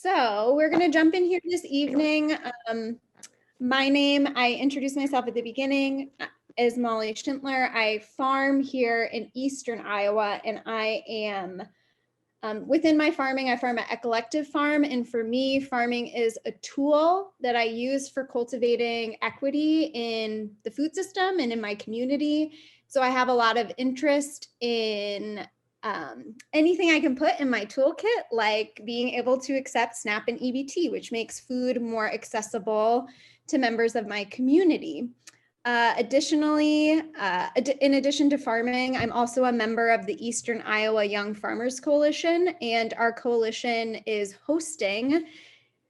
So we're going to jump in here this evening. My name, I introduced myself at the beginning, is Molly Schintler. I farm here in Eastern Iowa, and I am within my farming, I farm at Echollective Farm. And for me, farming is a tool that I use for cultivating equity in the food system and in my community. So I have a lot of interest in anything I can put in my toolkit, like being able to accept SNAP and EBT, which makes food more accessible to members of my community. Additionally, in addition to farming, I'm also a member of the Eastern Iowa Young Farmers Coalition, and our coalition is hosting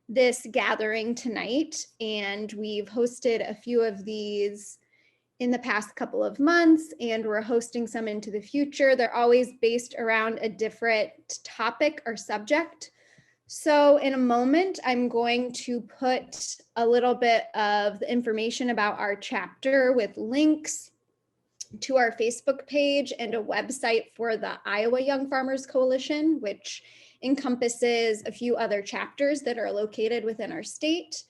this gathering tonight. And we've hosted a few of these in the past couple of months, and we're hosting some into the future. They're always based around a different topic or subject. So in a moment, I'm going to put a little bit of the information about our chapter with links to our Facebook page and a website for the Iowa Young Farmers Coalition, which encompasses a few other chapters that are located within our state.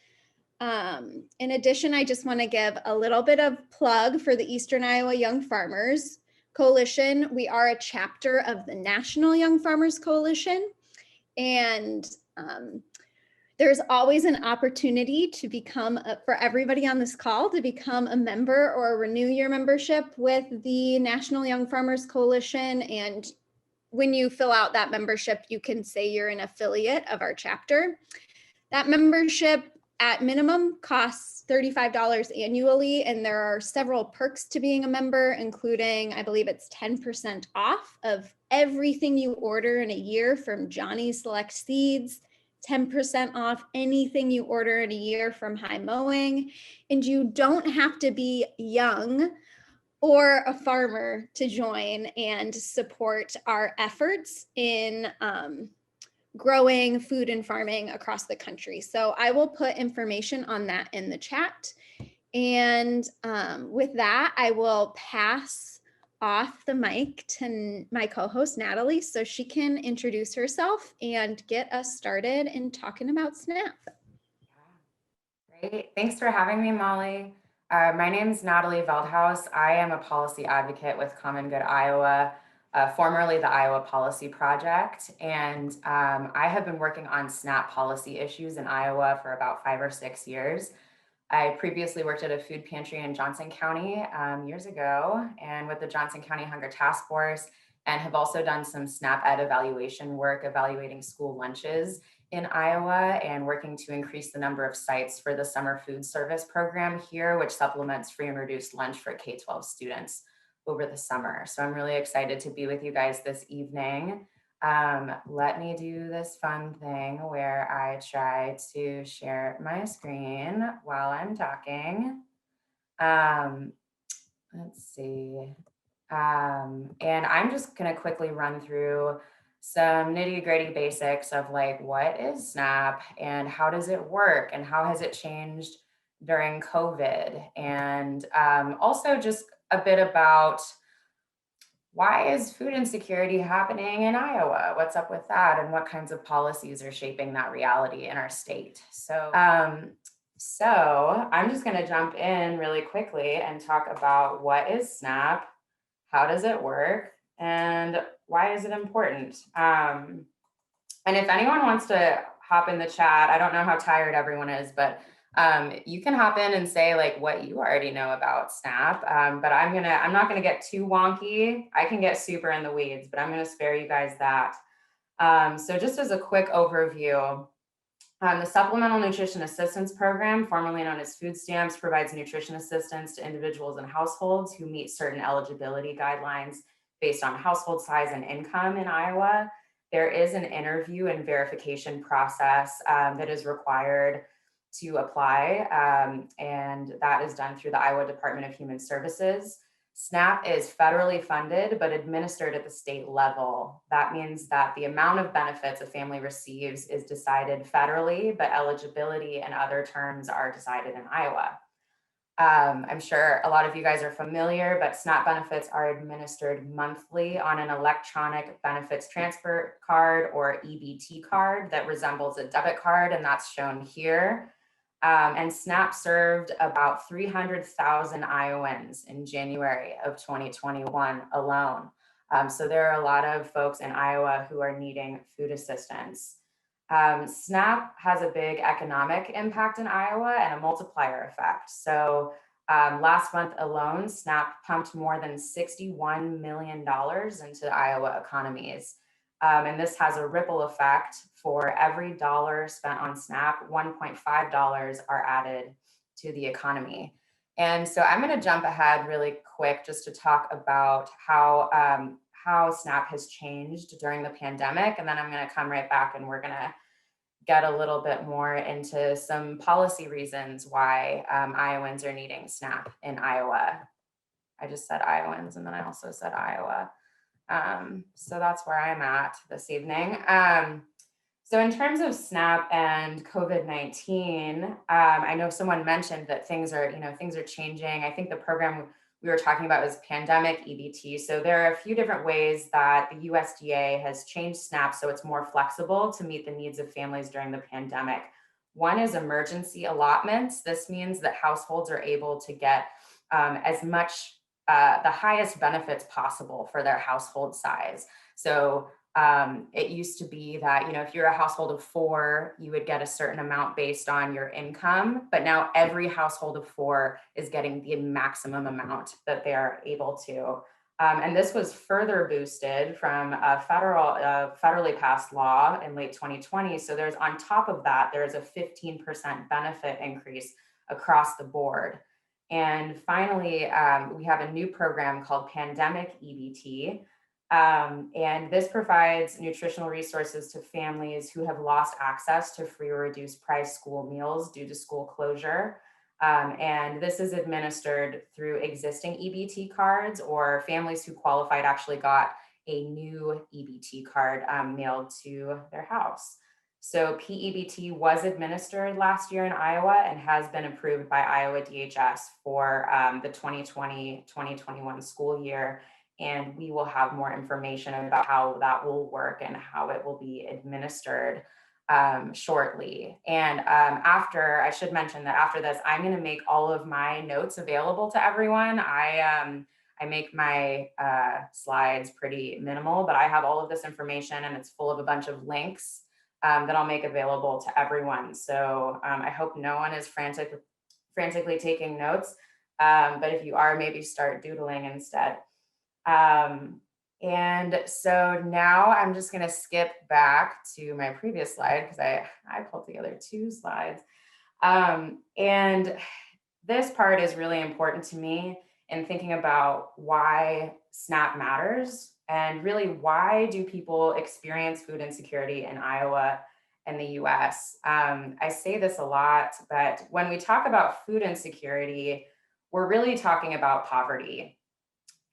In addition, I just want to give a little bit of plug for the Eastern Iowa Young Farmers Coalition. We are a chapter of the National Young Farmers Coalition. And there's always an opportunity to become, for everybody on this call, to become a member or renew your membership with the National Young Farmers Coalition. And when you fill out that membership, you can say you're an affiliate of our chapter. That membership at minimum costs $35 annually, and there are several perks to being a member, including, I believe it's 10% off of everything you order in a year from Johnny's Select Seeds, 10% off anything you order in a year from High Mowing, and you don't have to be young or a farmer to join and support our efforts in growing food and farming across the country. So I will put information on that in the chat. And with that, I will pass off the mic to my co-host, Natalie, so she can introduce herself and get us started in talking about SNAP. Great. Thanks for having me, Molly. My name is Natalie Veldhouse. I am a policy advocate with Common Good Iowa, formerly the Iowa Policy Project. And I have been working on SNAP policy issues in Iowa for about 5 or 6 years. I previously worked at a food pantry in Johnson County years ago and with the Johnson County Hunger Task Force, and have also done some SNAP Ed evaluation work, evaluating school lunches in Iowa and working to increase the number of sites for the summer food service program here, which supplements free and reduced lunch for K-12 students over the summer. So I'm really excited to be with you guys this evening. Let me do this fun thing where I try to share my screen while I'm talking. Let's see. And I'm just gonna quickly run through some nitty-gritty basics of like, what is SNAP and how does it work and how has it changed during COVID? And also just a bit about why is food insecurity happening in Iowa? What's up with that? And what kinds of policies are shaping that reality in our state? So I'm just going to jump in really quickly and talk about what is SNAP, how does it work, and why is it important? And if anyone wants to hop in the chat, I don't know how tired everyone is, but you can hop in and say like what you already know about SNAP, but I'm not gonna get too wonky. I can get super in the weeds, but I'm gonna spare you guys that. So just as a quick overview, the Supplemental Nutrition Assistance Program, formerly known as food stamps, provides nutrition assistance to individuals and households who meet certain eligibility guidelines based on household size and income in Iowa. There is an interview and verification process that is required to apply, and that is done through the Iowa Department of Human Services. SNAP is federally funded, but administered at the state level. That means that the amount of benefits a family receives is decided federally, but eligibility and other terms are decided in Iowa. I'm sure a lot of you guys are familiar, but SNAP benefits are administered monthly on an electronic benefits transfer card or EBT card that resembles a debit card, and that's shown here. And SNAP served about 300,000 Iowans in January of 2021 alone. So there are a lot of folks in Iowa who are needing food assistance. SNAP has a big economic impact in Iowa and a multiplier effect. So last month alone, SNAP pumped more than $61 million into Iowa economies. And this has a ripple effect. For every dollar spent on SNAP, $1.5 are added to the economy. And so I'm going to jump ahead really quick just to talk about how SNAP has changed during the pandemic. And then I'm going to come right back and we're going to get a little bit more into some policy reasons why Iowans are needing SNAP in Iowa. I just said Iowans and then I also said Iowa. So that's where I'm at this evening. So in terms of SNAP and COVID-19, I know someone mentioned that things are changing. I think the program we were talking about was pandemic EBT. So there are a few different ways that the USDA has changed SNAP so it's more flexible to meet the needs of families during the pandemic. One is emergency allotments. This means that households are able to get as much the highest benefits possible for their household size. So it used to be that, if you're a household of 4, you would get a certain amount based on your income, but now every household of 4 is getting the maximum amount that they're able to. And this was further boosted from a federally passed law in late 2020. So there's on top of that, there's a 15% benefit increase across the board. And finally, we have a new program called Pandemic EBT. And this provides nutritional resources to families who have lost access to free or reduced price school meals due to school closure. And this is administered through existing EBT cards, or families who qualified actually got a new EBT card mailed to their house. So PEBT was administered last year in Iowa and has been approved by Iowa DHS for the 2020-2021 school year. And we will have more information about how that will work and how it will be administered shortly. And I should mention that after this, I'm going to make all of my notes available to everyone. I make my slides pretty minimal, but I have all of this information and it's full of a bunch of links that I'll make available to everyone. So I hope no one is frantically taking notes, but if you are, maybe start doodling instead. And so now I'm just going to skip back to my previous slide because I pulled together 2 slides. And this part is really important to me in thinking about why SNAP matters and really why do people experience food insecurity in Iowa and the US. I say this a lot, but when we talk about food insecurity, we're really talking about poverty.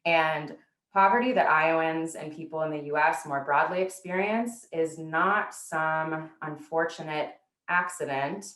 And poverty that Iowans and people in the US more broadly experience is not some unfortunate accident.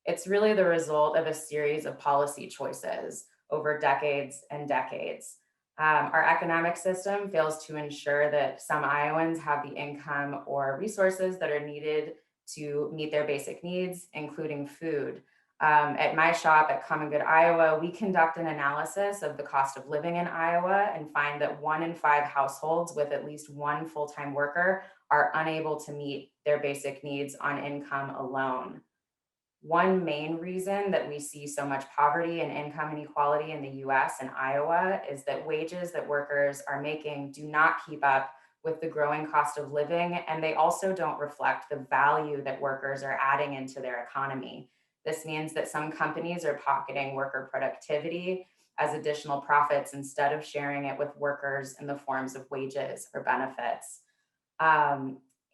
It's really the result of a series of policy choices over decades and decades. Our economic system fails to ensure that some Iowans have the income or resources that are needed to meet their basic needs, including food. At my shop at Common Good Iowa, we conduct an analysis of the cost of living in Iowa and find that 1 in 5 households with at least one full-time worker are unable to meet their basic needs on income alone. One main reason that we see so much poverty and income inequality in the US and Iowa is that wages that workers are making do not keep up with the growing cost of living, and they also don't reflect the value that workers are adding into their economy. This means that some companies are pocketing worker productivity as additional profits instead of sharing it with workers in the forms of wages or benefits.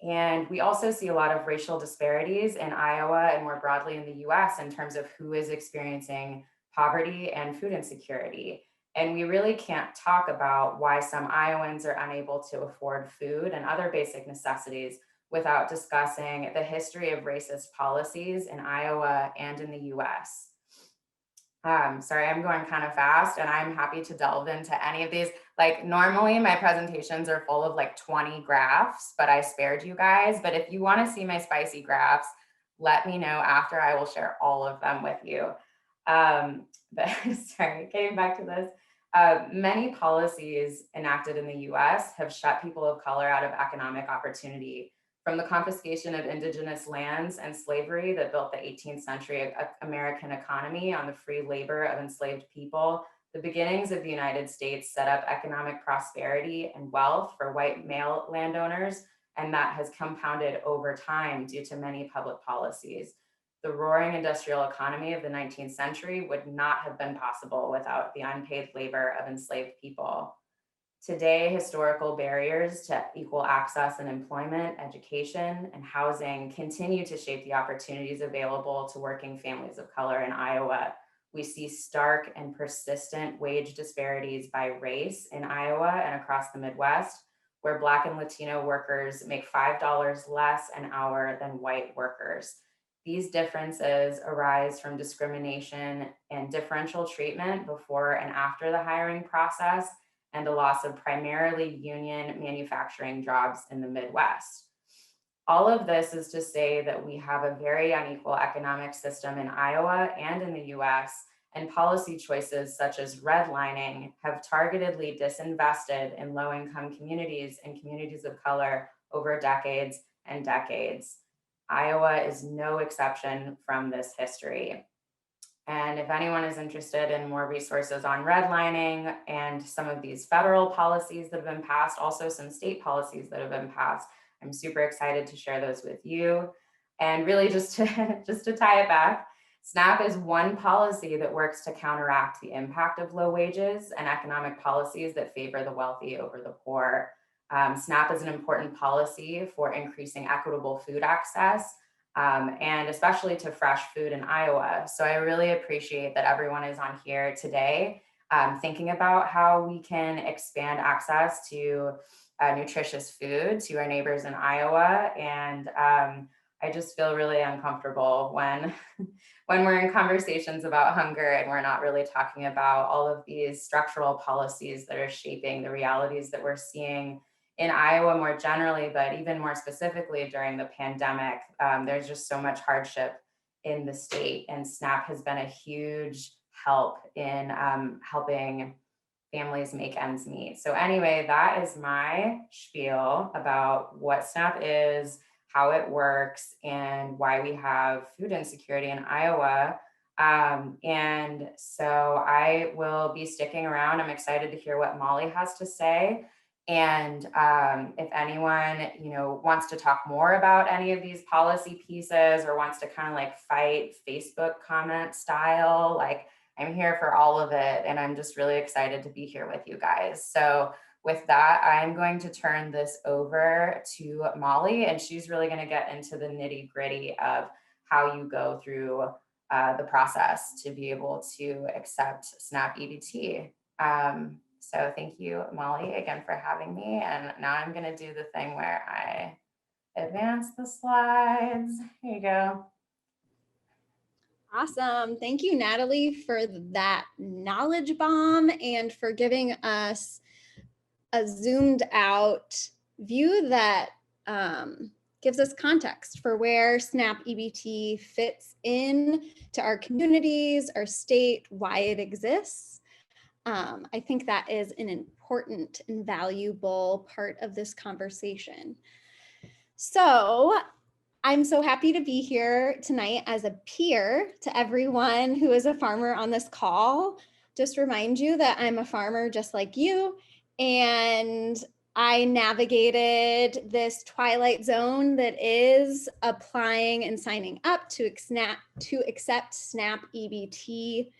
And we also see a lot of racial disparities in Iowa and more broadly in the US in terms of who is experiencing poverty and food insecurity. And we really can't talk about why some Iowans are unable to afford food and other basic necessities without discussing the history of racist policies in Iowa and in the US. Sorry, I'm going kind of fast, and I'm happy to delve into any of these. Like, normally my presentations are full of like 20 graphs, but I spared you guys. But if you want to see my spicy graphs, let me know after. I will share all of them with you. But sorry, getting back to this. Many policies enacted in the US have shut people of color out of economic opportunity, from the confiscation of indigenous lands and slavery that built the 18th century American economy on the free labor of enslaved people. The beginnings of the United States set up economic prosperity and wealth for white male landowners, and that has compounded over time due to many public policies. The roaring industrial economy of the 19th century would not have been possible without the unpaid labor of enslaved people. Today, historical barriers to equal access and employment, education, and housing continue to shape the opportunities available to working families of color in Iowa. We see stark and persistent wage disparities by race in Iowa and across the Midwest, where Black and Latino workers make $5 less an hour than white workers. These differences arise from discrimination and differential treatment before and after the hiring process, and the loss of primarily union manufacturing jobs in the Midwest. All of this is to say that we have a very unequal economic system in Iowa and in the US, and policy choices such as redlining have targetedly disinvested in low-income communities and communities of color over decades and decades. Iowa is no exception from this history. And if anyone is interested in more resources on redlining and some of these federal policies that have been passed, also some state policies that have been passed, I'm super excited to share those with you. And really just to tie it back, SNAP is one policy that works to counteract the impact of low wages and economic policies that favor the wealthy over the poor. SNAP is an important policy for increasing equitable food access, and especially to fresh food in Iowa. So I really appreciate that everyone is on here today, thinking about how we can expand access to nutritious food to our neighbors in Iowa. And I just feel really uncomfortable when we're in conversations about hunger and we're not really talking about all of these structural policies that are shaping the realities that we're seeing in Iowa more generally, but even more specifically during the pandemic. There's just so much hardship in the state, and SNAP has been a huge help in helping families make ends meet. So anyway, that is my spiel about what SNAP is, how it works, and why we have food insecurity in Iowa. And so I will be sticking around. I'm excited to hear what Molly has to say. And if anyone, wants to talk more about any of these policy pieces or wants to kind of like fight Facebook comment style, like I'm here for all of it. And I'm just really excited to be here with you guys. So with that, I'm going to turn this over to Molly, and she's really going to get into the nitty gritty of how you go through the process to be able to accept SNAP EBT. So thank you, Molly, again for having me. And now I'm going to do the thing where I advance the slides. Here you go. Awesome. Thank you, Natalie, for that knowledge bomb and for giving us a zoomed out view that gives us context for where SNAP EBT fits in to our communities, our state, why it exists. I think that is an important and valuable part of this conversation. So I'm so happy to be here tonight as a peer to everyone who is a farmer on this call. Just remind you that I'm a farmer just like you, and I navigated this twilight zone that is applying and signing up to accept SNAP EBT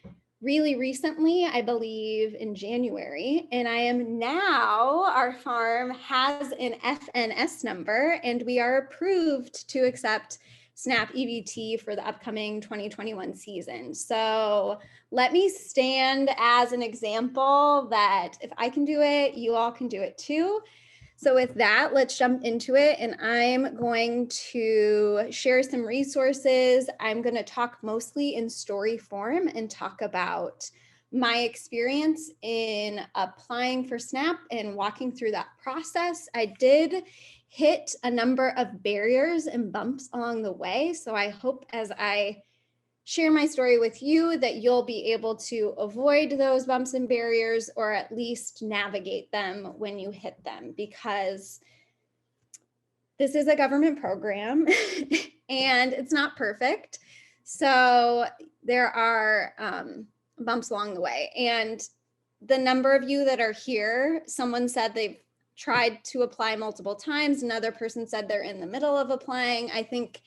really recently, I believe in January, and I am now, our farm has an FNS number and we are approved to accept SNAP EBT for the upcoming 2021 season. So let me stand as an example that if I can do it, you all can do it too. So with that, let's jump into it, and I'm going to share some resources. I'm going to talk mostly in story form and talk about my experience in applying for SNAP and walking through that process. I did hit a number of barriers and bumps along the way, so I hope as I share my story with you that you'll be able to avoid those bumps and barriers, or at least navigate them when you hit them, because this is a government program and it's not perfect. So there are bumps along the way. And the number of you that are here, someone said they've tried to apply multiple times. Another person said they're in the middle of applying. I think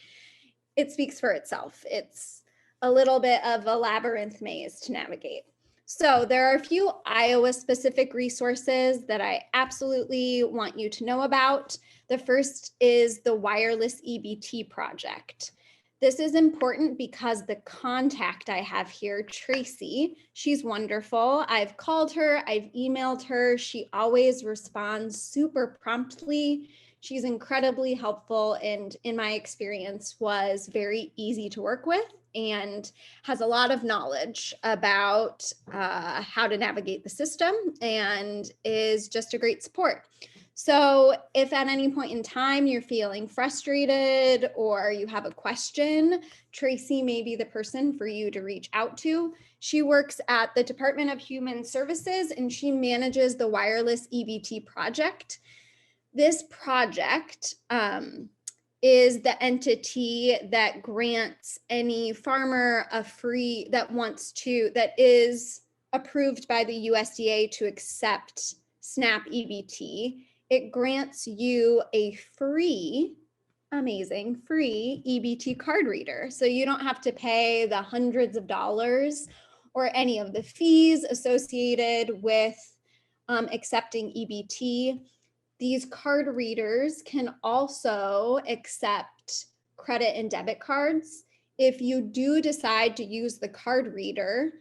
it speaks for itself. It's a little bit of a labyrinth maze to navigate. So there are a few Iowa specific resources that I absolutely want you to know about. The first is the wireless EBT project. This is important because the contact I have here, Tracy, she's wonderful. I've called her, I've emailed her. She always responds super promptly. She's incredibly helpful, and in my experience was very easy to work with and has a lot of knowledge about how to navigate the system and is just a great support. So if at any point in time you're feeling frustrated or you have a question, Tracy may be the person for you to reach out to. She works at the Department of Human Services and she manages the wireless EBT project. This project is the entity that grants any farmer a free, that is approved by the USDA to accept SNAP EBT. It grants you a free, amazing, free EBT card reader. So you don't have to pay the hundreds of dollars or any of the fees associated with accepting EBT. These card readers can also accept credit and debit cards. If you do decide to use the card reader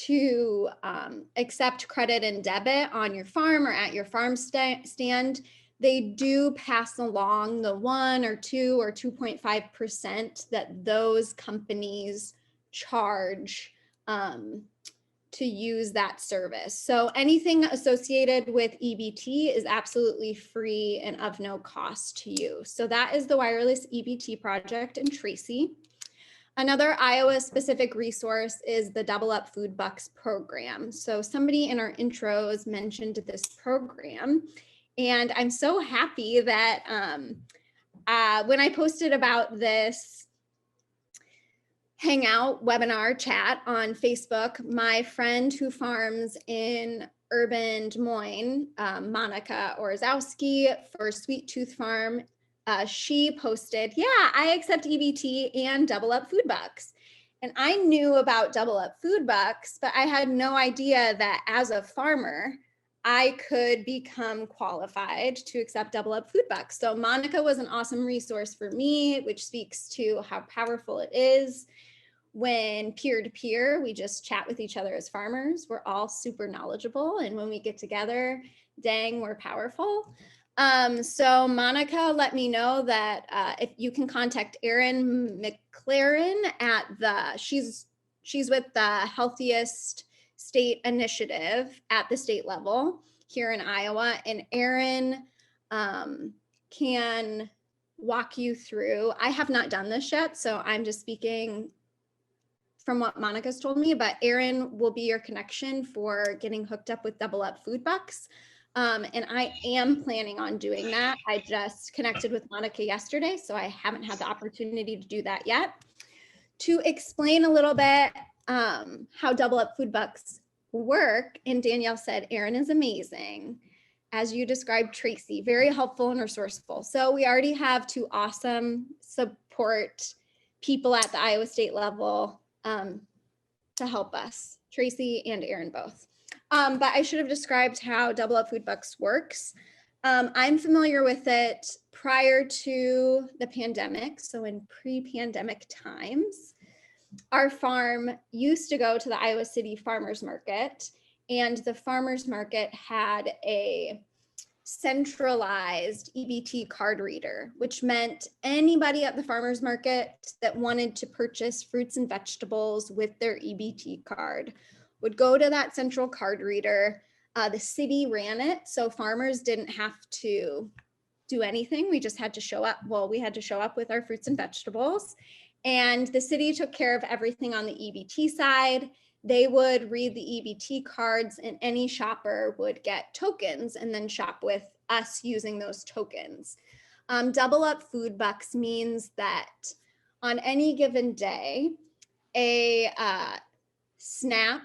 to accept credit and debit on your farm or at your farm stand, they do pass along the 1 or 2 or 2.5% that those companies charge to use that service. So anything associated with EBT is absolutely free and of no cost to you. So that is the wireless EBT project in Tracy. Another Iowa specific resource is the Double Up Food Bucks program. So somebody in our intros mentioned this program, and I'm so happy that when I posted about this Hangout webinar chat on Facebook, my friend who farms in urban Des Moines, Monica Orzowski for Sweet Tooth Farm, she posted, yeah, I accept EBT and Double Up Food Bucks. And I knew about Double Up Food Bucks, but I had no idea that as a farmer, I could become qualified to accept Double Up Food Bucks. So Monica was an awesome resource for me, which speaks to how powerful it is when peer-to-peer, we just chat with each other as farmers. We're all super knowledgeable, and when we get together, dang, we're powerful. So Monica let me know that if you can contact Erin McLaren at she's with the Healthiest State Initiative at the state level here in Iowa, and Erin can walk you through. I have not done this yet, so I'm just speaking from what Monica's told me, but Erin will be your connection for getting hooked up with Double Up Food Bucks. And I am planning on doing that. I just connected with Monica yesterday, so I haven't had the opportunity to do that yet. To explain a little bit how Double Up Food Bucks work, and Danielle said, Erin is amazing. As you described, Tracy, very helpful and resourceful. So we already have 2 awesome support people at the Iowa state level to help us, Tracy and Erin both. But I should have described how Double Up Food Bucks works. I'm familiar with it prior to the pandemic, so in pre-pandemic times. Our farm used to go to the Iowa City Farmers Market, and the farmers market had a centralized EBT card reader, which meant anybody at the farmer's market that wanted to purchase fruits and vegetables with their EBT card would go to that central card reader. The city ran it, so farmers didn't have to do anything. We just had to show up. Well, we had to show up with our fruits and vegetables, and the city took care of everything on the EBT side. They would read the EBT cards, and any shopper would get tokens and then shop with us using those tokens. Double up food bucks means that on any given day, a SNAP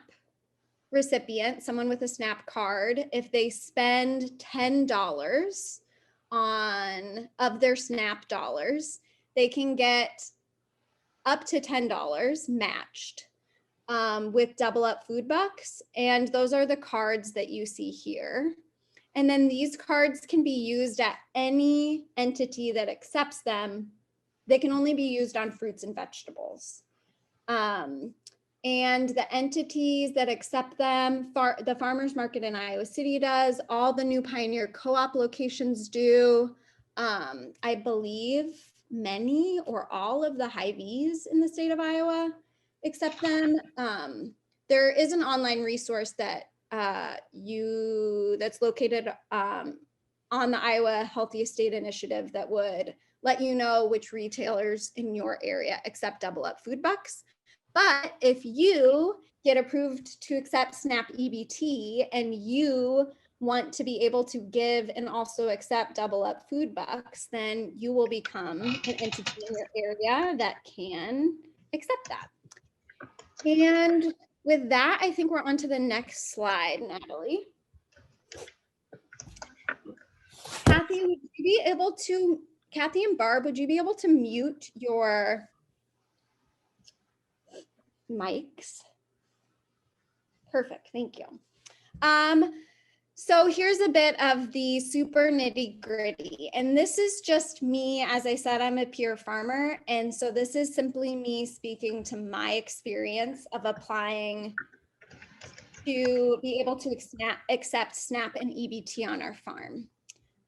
recipient, someone with a SNAP card, if they spend $10 of their SNAP dollars, they can get up to $10 matched with double up food bucks. And those are the cards that you see here. And then these cards can be used at any entity that accepts them. They can only be used on fruits and vegetables. And the entities that accept them, the farmers market in Iowa City does, all the new Pioneer Co-op locations do. I believe many or all of the Hy-Vees in the state of Iowa accept them. There is an online resource that that's located on the Iowa Healthy Estate Initiative that would let you know which retailers in your area accept double up food bucks. But if you get approved to accept SNAP EBT and you want to be able to give and also accept double up food bucks, then you will become an entity in your area that can accept that. And with that, I think we're on to the next slide, Natalie. Kathy, would you be able to, Kathy and Barb, would you be able to mute your mics? Perfect, thank you. So here's a bit of the super nitty gritty, and this is just me. As I said, I'm a peer farmer, and so this is simply me speaking to my experience of applying to be able to accept SNAP and EBT on our farm.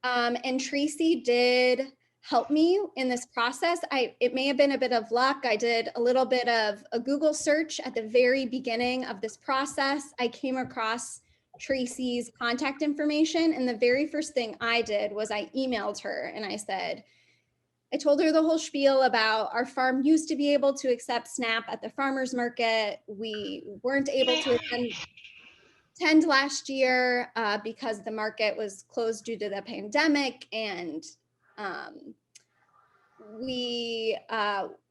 And Tracy did help me in this process. It may have been a bit of luck. I did a little bit of a Google search at the very beginning of this process. I came across Tracy's contact information, and the very first thing I did was I emailed her and I told her the whole spiel about our farm used to be able to accept SNAP at the farmer's market. We weren't able to attend last year because the market was closed due to the pandemic, and we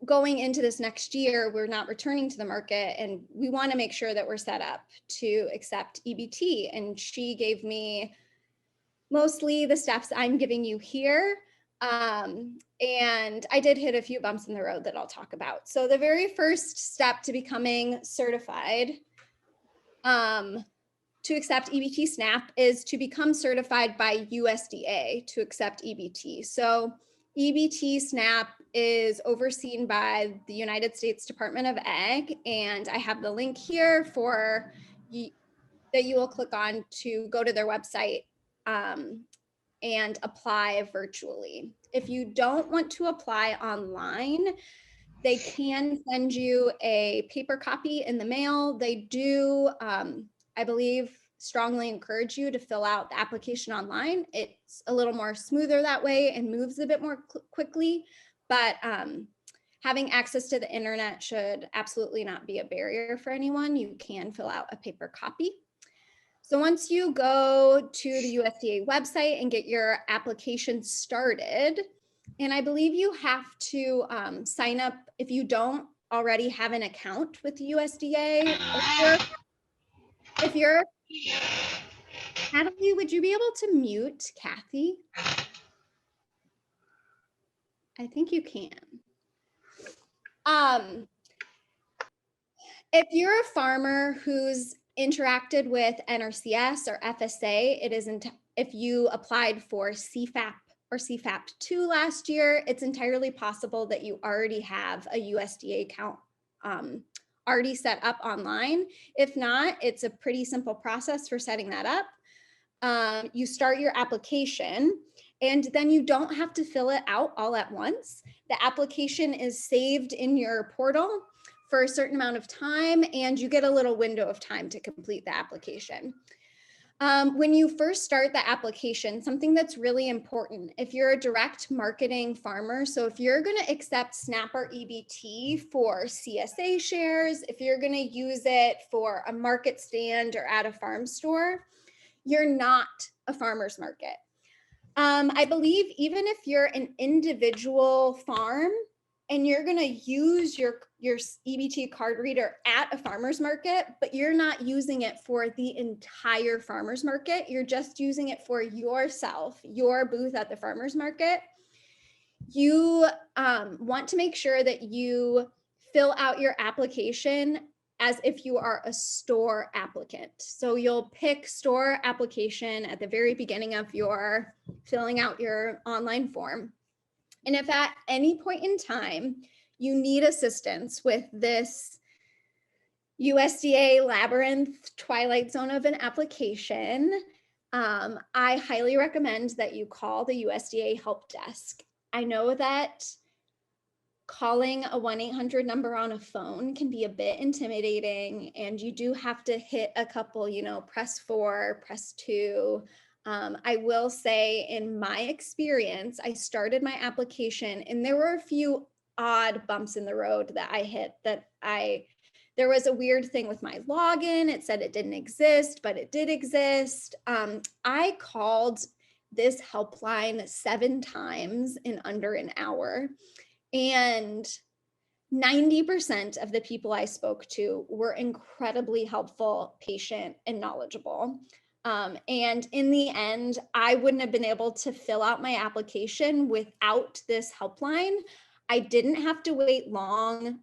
going into this next year, we're not returning to the market, and we want to make sure that we're set up to accept EBT. And she gave me mostly the steps I'm giving you here. And I did hit a few bumps in the road that I'll talk about. So the very first step to becoming certified to accept EBT SNAP is to become certified by USDA to accept EBT. So EBT SNAP is overseen by the United States Department of Ag, and I have the link here for that you will click on to go to their website and apply virtually. If you don't want to apply online, they can send you a paper copy in the mail. They do, I believe, strongly encourage you to fill out the application online. It's a little more smoother that way and moves a bit more quickly, but having access to the internet should absolutely not be a barrier for anyone. You can fill out a paper copy. So once you go to the USDA website and get your application started, and I believe you have to sign up if you don't already have an account with the USDA. If you're Natalie, would you be able to mute Kathy? I think you can. If you're a farmer who's interacted with NRCS or FSA, it isn't. If you applied for CFAP or CFAP2 last year, it's entirely possible that you already have a USDA account already set up online. If not, it's a pretty simple process for setting that up. you start your application, and then you don't have to fill it out all at once. The application is saved in your portal for a certain amount of time, and you get a little window of time to complete the application. When you first start the application, something that's really important, if you're a direct marketing farmer, so if you're going to accept SNAP or EBT for CSA shares, if you're going to use it for a market stand or at a farm store, you're not a farmer's market. I believe even if you're an individual farm and you're going to use your EBT card reader at a farmer's market, but you're not using it for the entire farmer's market, you're just using it for yourself, your booth at the farmer's market, you want to make sure that you fill out your application as if you are a store applicant. So you'll pick store application at the very beginning of your filling out your online form. And if at any point in time you need assistance with this USDA labyrinth twilight zone of an application, I highly recommend that you call the USDA help desk. I know that calling a 1-800 number on a phone can be a bit intimidating, and you do have to hit a couple, press 4, press 2. I will say, in my experience, I started my application and there were a few odd bumps in the road that I hit. There was a weird thing with my login. It said it didn't exist, but it did exist. I called this helpline 7 times in under an hour, and 90% of the people I spoke to were incredibly helpful, patient, and knowledgeable. And in the end, I wouldn't have been able to fill out my application without this helpline. I didn't have to wait long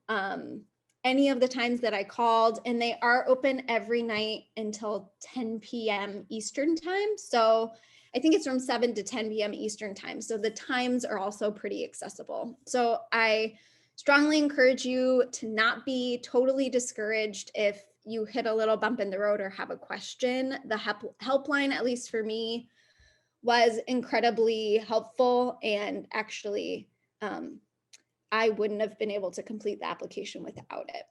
any of the times that I called, and they are open every night until 10 p.m. Eastern time. So I think it's from 7 to 10 p.m. Eastern time. So the times are also pretty accessible. So I strongly encourage you to not be totally discouraged if you hit a little bump in the road or have a question. The helpline, at least for me, was incredibly helpful, and actually I wouldn't have been able to complete the application without it.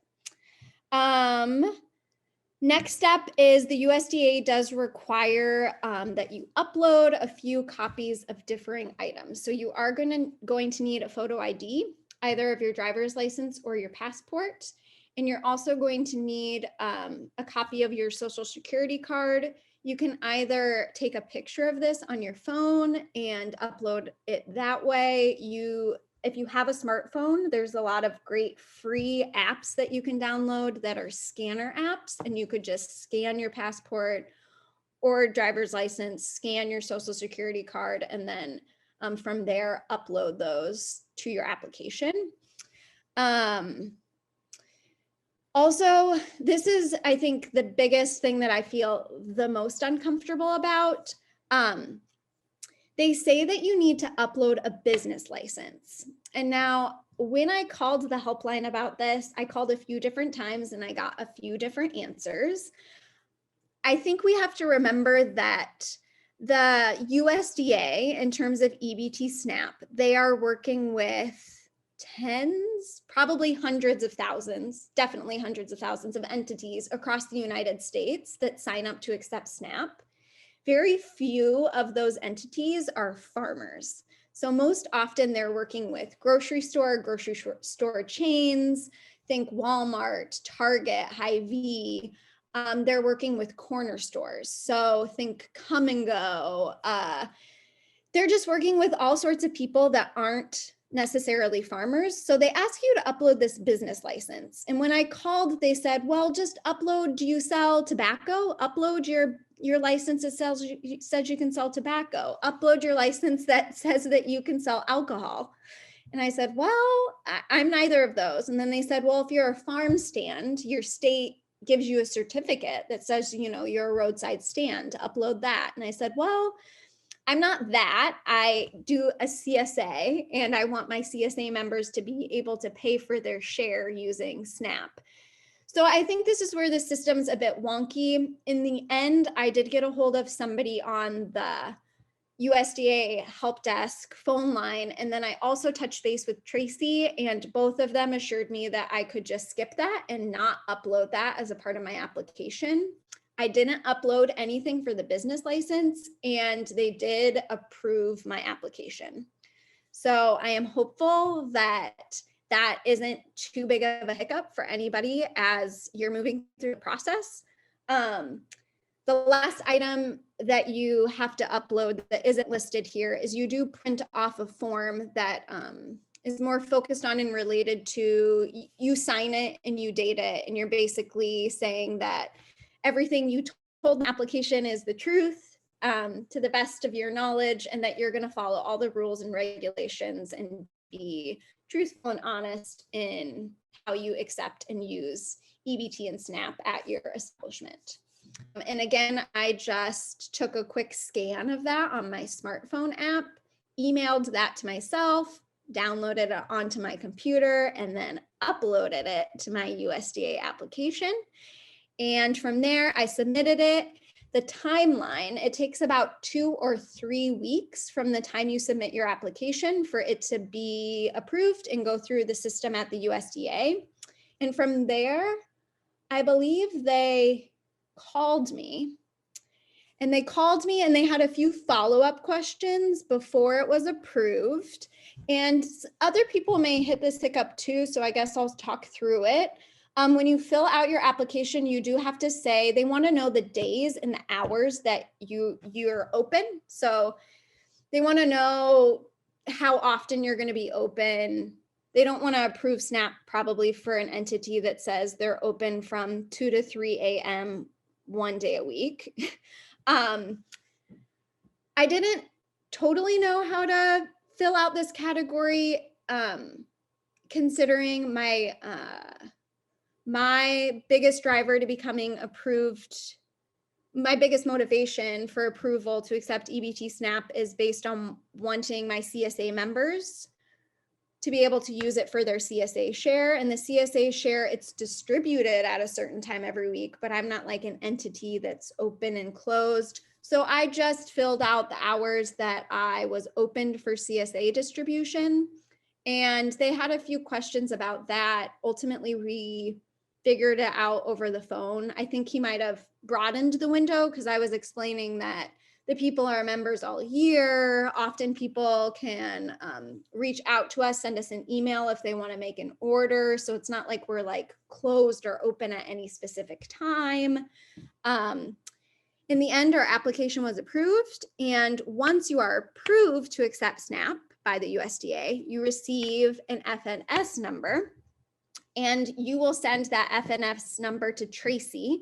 Next step is the USDA does require that you upload a few copies of differing items. So you are going to need a photo ID, either of your driver's license or your passport. And you're also going to need a copy of your social security card. You can either take a picture of this on your phone and upload it that way. If you have a smartphone, there's a lot of great free apps that you can download that are scanner apps, and you could just scan your passport or driver's license, scan your social security card, and then from there, upload those to your application. Also, this is, I think, the biggest thing that I feel the most uncomfortable about. They say that you need to upload a business license. And now, when I called the helpline about this, I called a few different times and I got a few different answers. I think we have to remember that the USDA, in terms of EBT SNAP, they are working with tens, probably hundreds of thousands, definitely hundreds of thousands of entities across the United States that sign up to accept SNAP. Very few of those entities are farmers. So most often they're working with grocery store chains, think Walmart, Target, Hy-Vee. They're working with corner stores. So think Come and Go. They're just working with all sorts of people that aren't necessarily farmers. So they ask you to upload this business license. And when I called, they said, well, just upload, do you sell tobacco? Upload your license that says you can sell tobacco. Upload your license that says that you can sell alcohol. And I said, well, I'm neither of those. And then they said, well, if you're a farm stand, your state gives you a certificate that says, you're a roadside stand, upload that. And I said, well, I'm not that. I do a CSA, and I want my CSA members to be able to pay for their share using SNAP. So I think this is where the system's a bit wonky. In the end, I did get a hold of somebody on the USDA help desk phone line. And then I also touched base with Tracy, and both of them assured me that I could just skip that and not upload that as a part of my application. I didn't upload anything for the business license, and they did approve my application. So I am hopeful that that isn't too big of a hiccup for anybody as you're moving through the process. The last item that you have to upload that isn't listed here is you do print off a form that is more focused on and related to, you sign it and you date it, and you're basically saying that everything you told the application is the truth, to the best of your knowledge, and that you're going to follow all the rules and regulations and be truthful and honest in how you accept and use EBT and SNAP at your establishment. And again, I just took a quick scan of that on my smartphone app, emailed that to myself, downloaded it onto my computer, and then uploaded it to my USDA application. And from there, I submitted it. The timeline, it takes about 2 or 3 weeks from the time you submit your application for it to be approved and go through the system at the USDA. And from there, I believe they called me, and they had a few follow-up questions before it was approved. And other people may hit this hiccup too, so I guess I'll talk through it. When you fill out your application, you do have to say, they want to know the days and the hours that you're open. So they want to know how often you're going to be open. They don't want to approve SNAP probably for an entity that says they're open from 2 to 3 a.m. one day a week. I didn't totally know how to fill out this category, considering my biggest driver to becoming approved, my biggest motivation for approval to accept EBT SNAP is based on wanting my CSA members to be able to use it for their CSA share. And the CSA share, it's distributed at a certain time every week, but I'm not like an entity that's open and closed. So I just filled out the hours that I was opened for CSA distribution. And they had a few questions about that. Ultimately, we figured it out over the phone. I think he might have broadened the window because I was explaining that the people are members all year. Often people can reach out to us, send us an email if they want to make an order. So it's not like we're like closed or open at any specific time. In the end, our application was approved. And once you are approved to accept SNAP by the USDA, you receive an FNS number. And you will send that FNS number to Tracy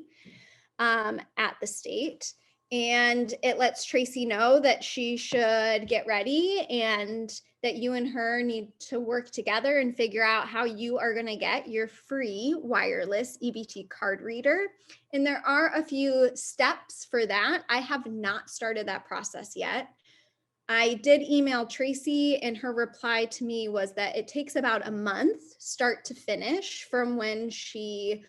at the state. And it lets Tracy know that she should get ready and that you and her need to work together and figure out how you are going to get your free wireless EBT card reader. And there are a few steps for that. I have not started that process yet. I did email Tracy, and her reply to me was that it takes about a month start to finish from when she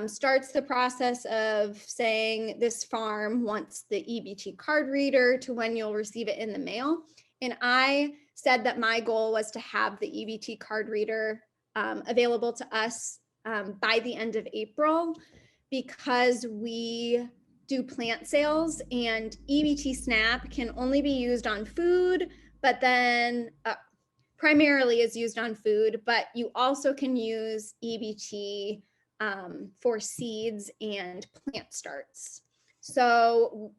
starts the process of saying this farm wants the EBT card reader to when you'll receive it in the mail. And I said that my goal was to have the EBT card reader available to us by the end of April, because we do plant sales and EBT SNAP can only be used on food, but then primarily is used on food, but you also can use EBT for seeds and plant starts. So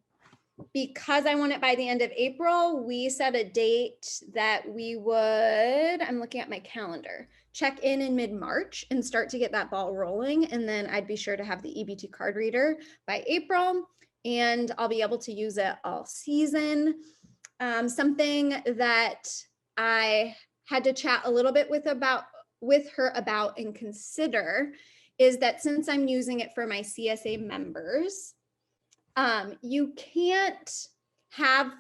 because I want it by the end of April, we set a date that we would, I'm looking at my calendar, check in mid-March and start to get that ball rolling. And then I'd be sure to have the EBT card reader by April, and I'll be able to use it all season. Something that I had to chat a little bit with her about and consider is that since I'm using it for my CSA members, you can't have,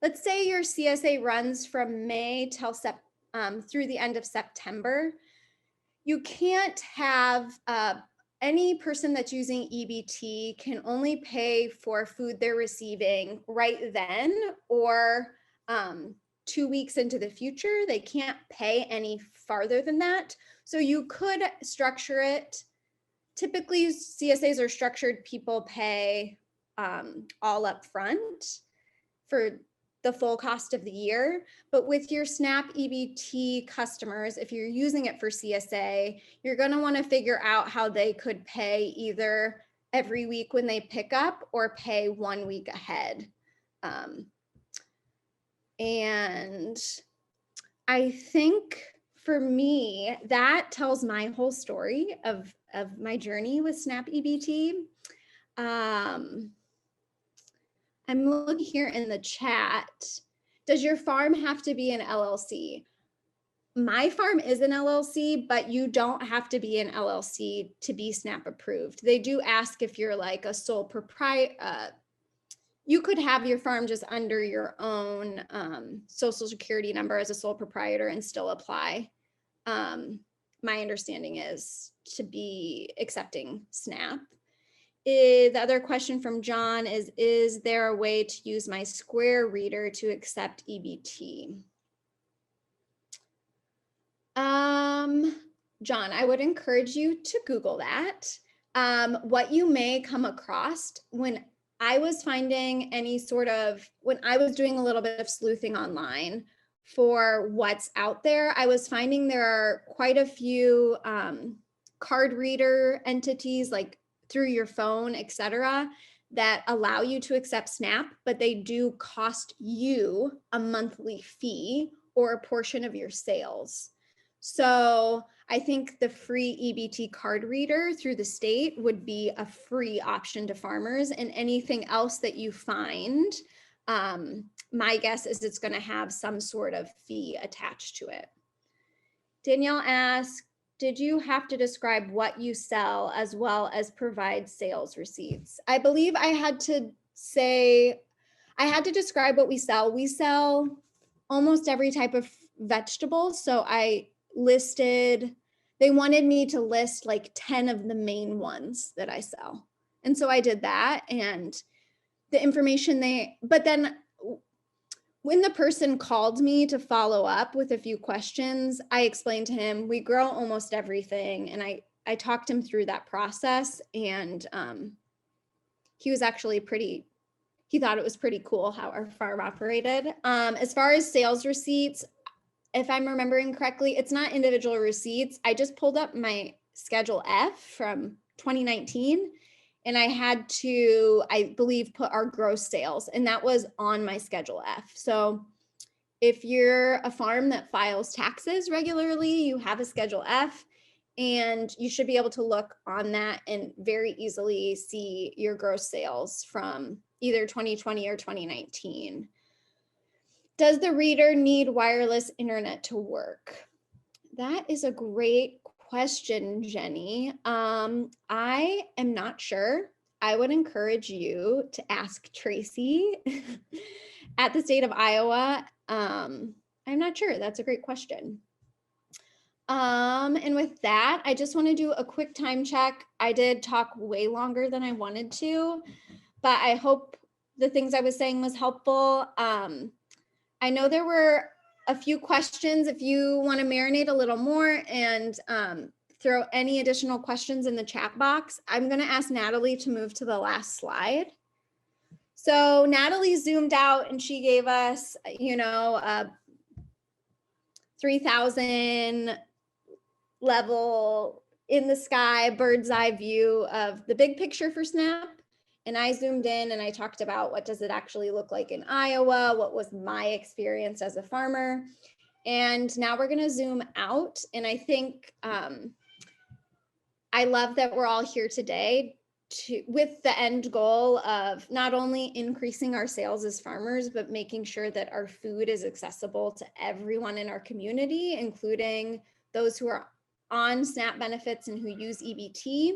let's say your CSA runs from May till through the end of September. You can't have any person that's using EBT can only pay for food they're receiving right then or 2 weeks into the future. They can't pay any farther than that. So you could structure it. Typically, CSAs are structured, people pay all up front for the full cost of the year. But with your SNAP EBT customers, if you're using it for CSA, you're going to want to figure out how they could pay either every week when they pick up or pay 1 week ahead. And I think for me, that tells my whole story of my journey with SNAP EBT. I'm looking here in the chat. Does your farm have to be an LLC? My farm is an LLC, but you don't have to be an LLC to be SNAP approved. They do ask if you're like a sole proprietor. You could have your farm just under your own social security number as a sole proprietor and still apply. My understanding is to be accepting SNAP. The other question from John is there a way to use my Square reader to accept EBT? John, I would encourage you to Google that. What you may come across when I was finding when I was doing a little bit of sleuthing online for what's out there, I was finding there are quite a few card reader entities like through your phone, etc., that allow you to accept SNAP, but they do cost you a monthly fee or a portion of your sales. So I think the free EBT card reader through the state would be a free option to farmers, and anything else that you find, my guess is it's going to have some sort of fee attached to it. Danielle asked, did you have to describe what you sell as well as provide sales receipts? I believe I had to describe what we sell. We sell almost every type of vegetable. So I listed, they wanted me to list like 10 of the main ones that I sell. And so I did that, and the information but then when the person called me to follow up with a few questions, I explained to him, we grow almost everything. And I talked him through that process, and he was actually he thought it was pretty cool how our farm operated. As far as sales receipts, if I'm remembering correctly, it's not individual receipts. I just pulled up my Schedule F from 2019, and I had to, I believe, put our gross sales, and that was on my Schedule F. So if you're a farm that files taxes regularly, you have a Schedule F, and you should be able to look on that and very easily see your gross sales from either 2020 or 2019. Does the reader need wireless internet to work? That is a great question, Jenny. I am not sure. I would encourage you to ask Tracy at the state of Iowa. I'm not sure. That's a great question. And with that, I just want to do a quick time check. I did talk way longer than I wanted to, but I hope the things I was saying was helpful. I know there were a few questions. If you want to marinate a little more and throw any additional questions in the chat box, I'm going to ask Natalie to move to the last slide. So Natalie zoomed out and she gave us, a 3,000 level in the sky, bird's eye view of the big picture for SNAP. And I zoomed in and I talked about what does it actually look like in Iowa? What was my experience as a farmer? And now we're going to zoom out. And I think I love that we're all here today with the end goal of not only increasing our sales as farmers, but making sure that our food is accessible to everyone in our community, including those who are on SNAP benefits and who use EBT.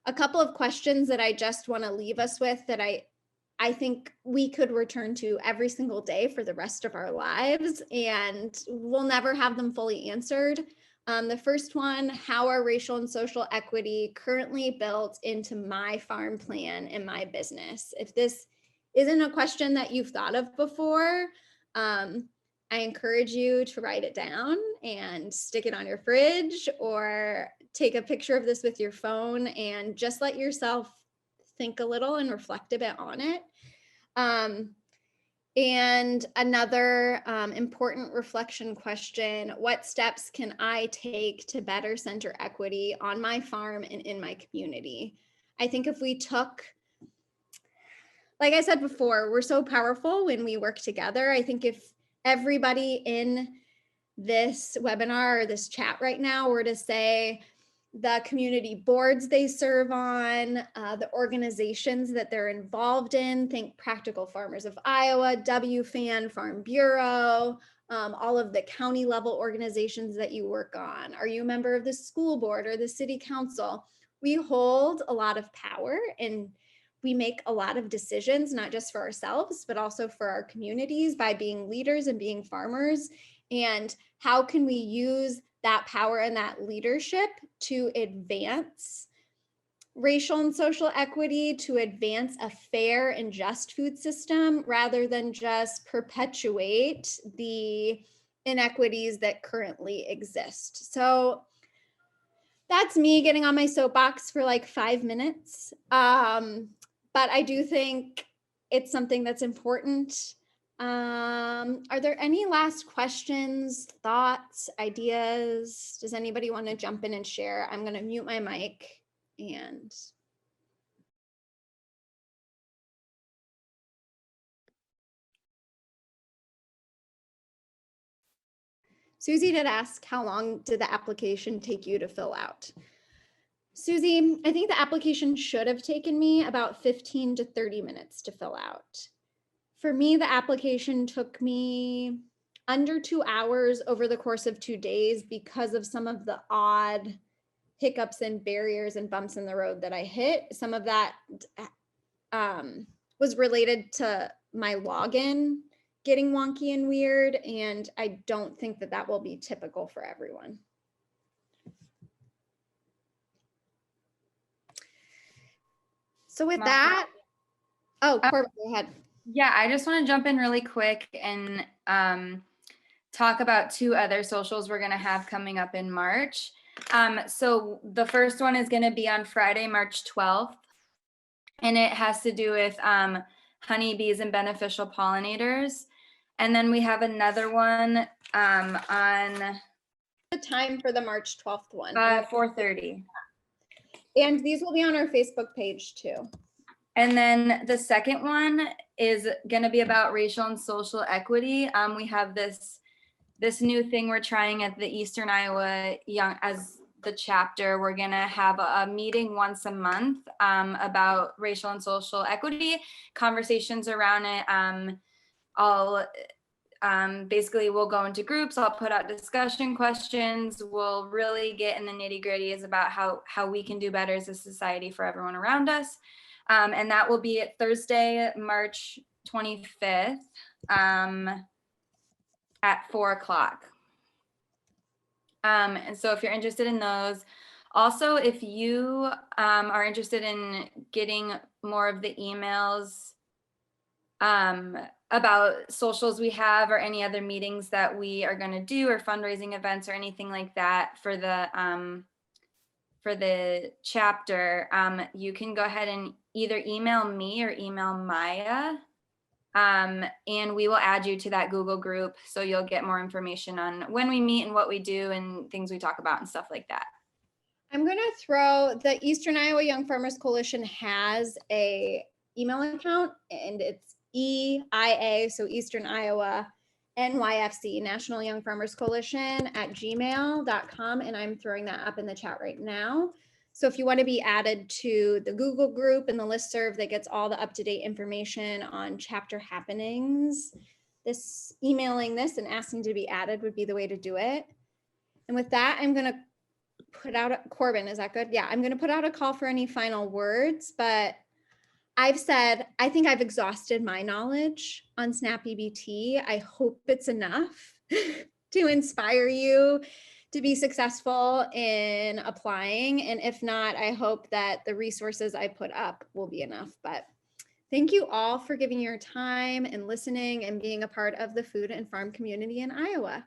A couple of questions that I just want to leave us with that I think we could return to every single day for the rest of our lives, and we'll never have them fully answered. The first one, how are racial and social equity currently built into my farm plan and my business? If this isn't a question that you've thought of before, I encourage you to write it down and stick it on your fridge or take a picture of this with your phone and just let yourself think a little and reflect a bit on it. And another important reflection question, what steps can I take to better center equity on my farm and in my community? I think if we took, like I said before, we're so powerful when we work together. I think if everybody in this webinar or this chat right now were to say, the community boards they serve on, the organizations that they're involved in, think Practical Farmers of Iowa, WFAN, Farm Bureau, all of the county level organizations that you work on. Are you a member of the school board or the city council? We hold a lot of power and we make a lot of decisions, not just for ourselves, but also for our communities by being leaders and being farmers. And how can we use that power and that leadership to advance racial and social equity, to advance a fair and just food system, rather than just perpetuate the inequities that currently exist? So that's me getting on my soapbox for like 5 minutes. But I do think it's something that's important. Are there any last questions, thoughts, ideas? Does anybody want to jump in and share? I'm going to mute my mic and. Susie did ask, how long did the application take you to fill out? Susie, I think the application should have taken me about 15 to 30 minutes to fill out. For me, the application took me under 2 hours over the course of 2 days because of some of the odd hiccups and barriers and bumps in the road that I hit. Some of that was related to my login getting wonky and weird, and I don't think that that will be typical for everyone. So with that, oh, Corbin, go ahead. Yeah, I just want to jump in really quick and talk about 2 other socials we're going to have coming up in March. So the first one is going to be on Friday, March 12th, and it has to do with honeybees and beneficial pollinators. And then we have another one on the time for the March 12th one. 4:30. And these will be on our Facebook page too. And then the second one is going to be about racial and social equity. We have this new thing we're trying at the Eastern Iowa as the chapter. We're going to have a meeting once a month about racial and social equity, conversations around it. Basically we'll go into groups. I'll put out discussion questions. We'll really get in the nitty-gritty about how we can do better as a society for everyone around us. And that will be at Thursday, March 25th at 4:00. And so if you're interested in those, also, if you are interested in getting more of the emails about socials we have or any other meetings that we are going to do or fundraising events or anything like that for the chapter, you can go ahead and either email me or email Maya, and we will add you to that Google group, so you'll get more information on when we meet and what we do and things we talk about and stuff like that. I'm going to throw, the Eastern Iowa Young Farmers Coalition has a email account, and it's EIA, so Eastern Iowa NYFC, National Young Farmers Coalition @gmail.com, and I'm throwing that up in the chat right now. So if you want to be added to the Google group and the listserv that gets all the up-to-date information on chapter happenings, emailing this and asking to be added would be the way to do it. And with that, I'm going to put out, Corbin, is that good? Yeah, I'm going to put out a call for any final words, but I've said, I think I've exhausted my knowledge on SNAP EBT. I hope it's enough to inspire you to be successful in applying. And if not, I hope that the resources I put up will be enough. But thank you all for giving your time and listening and being a part of the food and farm community in Iowa.